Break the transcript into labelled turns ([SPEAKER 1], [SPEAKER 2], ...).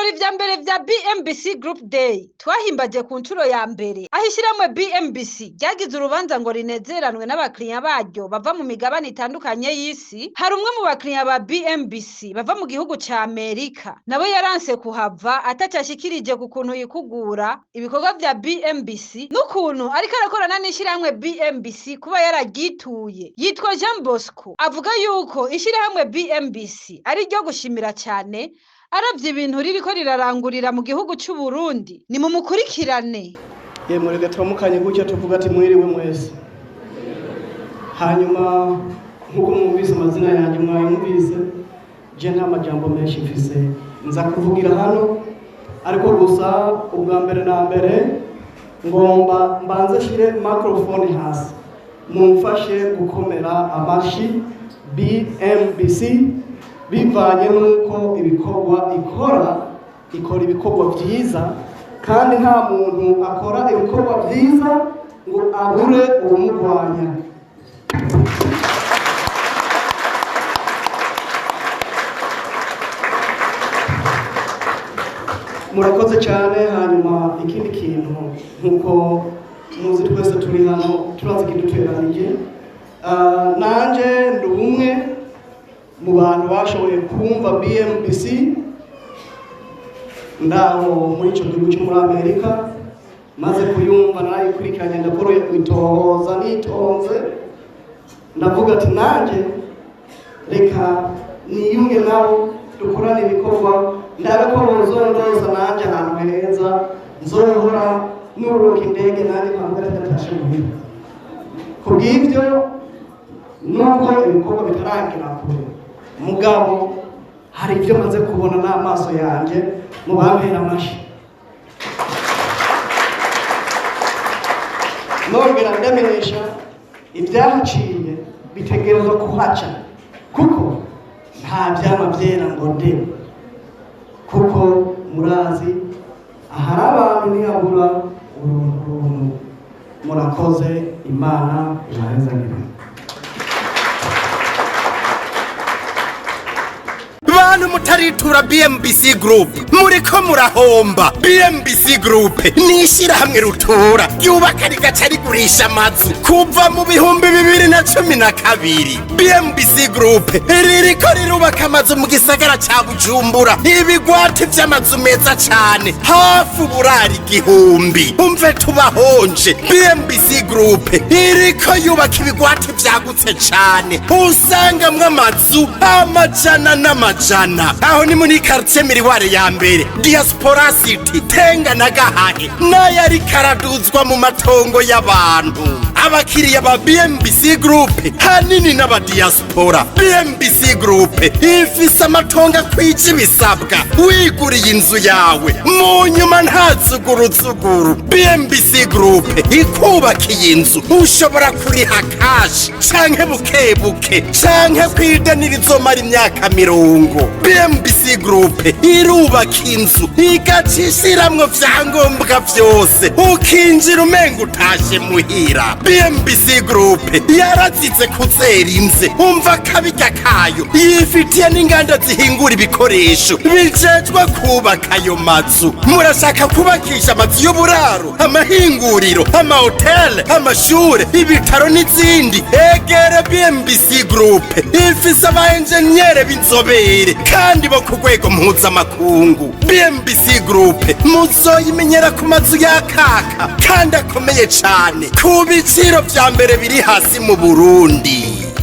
[SPEAKER 1] birori vya mbere vya BMBC Group Day twahimbaje ku ncuro ya mbere aho ishiramwe BMBC ryagize urubanza ngo rinezeranwe n'abakiriya baryo bava mu migabane itandukanye y'isi. Hari umwe mu bakiriya ba BMBC bava mu gihugu ca Amerika nawe yaranse kuhava atacashikirije ku kuntu yikugura ibikorwa vya BMBC n'ukuntu ariko arakorana n'ishiramwe BMBC kuba yaragituye. Yitwa Jean Bosco avuga yuko ishiramwe BMBC ari ryo gushimira cyane aravye ibintu ririko rirarangurira mu gihugu c'u Burundi. Ni mu mukurikirane
[SPEAKER 2] yemurega turamukanye gutya tuvuga ati mwiriwe mwese. Hanyuma nkuko mwumvise amazina yanjye mwayumvise, je nta majambo menshi mfise nza kuvugira hano, ariko gusa ubwa mbere na mbere ngomba mbanze shire microphone hasi mumfashe gukomera amashi BMBC bivanye nuko ibikorwa ikora ibikorwa vyiza, kandi nta muntu akora ibikorwa vyiza ngo abure umurwanya. Murakoze cyane. Hanyuma ikindi kintu nkuko muzi twese turi hano turazi kiduteranije, nanje ndi umwe mu bantu bashoboye kumva BMBC ndaho muri ico gihugu cyo muri Amerika, maze kuyumva nayikurikiranye ndakoroye kwitohoza nitonze, ndavuga ati nanje reka niyunge nabo dukorane ibikorwa, ndabe ko bozondoza nanje ahantu heza nzohora nuruka indege nanje nkavuga ati ndatashe muhira. Kubw'ivyo nubwo ibikorwa bitaragira kure, mugabo hari ibyo maze kubona n'amaso yanjye mu bampera amashi. Nongera ndamenyesha ibyahaciye bitegerezwa kuhaca, kuko nta byama byera ngo de, kuko murazi ahari abantu ntiyabura uruntu. Murakoze, Imana ibahezagire.
[SPEAKER 3] Bantu mutaritura BMBC Group muriko murahomba. BMBC Group nishira hamwe rutura yubaka rigaca rigurisha amazu kuva mu bihumbi 2012. BMBC Group ririko rirubaka amazu mu gisagara ca Bujumbura, ibigwati vy'amazu meza cane hafi uburari igihumbi. Umve tubahonje, BMBC Group iriko yubaka ibigwati vyagutse cane, usangamwe amazu amajana n'amajana. Aho ni muri quartier Miriware ya mbere, Diaspora City, Tenga na Gahahe, n'ayari karaduzwa mu matongo y'abantu. Abakiriya ba BMBC Group hanini n'aba diaspora. BMBC Group ifise amatongo akwije ibisabwa, wiguriye inzu yawe mu nyuma ntazuguruzuguru. BMBC Group ikubakiye inzu ushobora kuriha cash canke bukebuke canke kwidanira izomara imyaka 50. BMBC Group irubaka inzu igacishiramwo vyangombwa vyose, ukinjira umenga utashe muhira. BMBC Group yarazize kuzera inze, umva kabirya kayo yifitiye n'inganda zihingura ibikoresho bijejwe kubaka ayo mazu. Murashaka kubakisha amazu y'uburaro, amahinguriro, amahoteli, amashure, ibitaro n'izindi? Egere BMBC Group ifise abaenjenyere b'inzobere kandi bo ku rwego mpuzamakungu. BMBC Group muzoyimenyera ku mazu yakaka kandi akomeye cane ku biciro vya mbere biri hasi mu Burundi.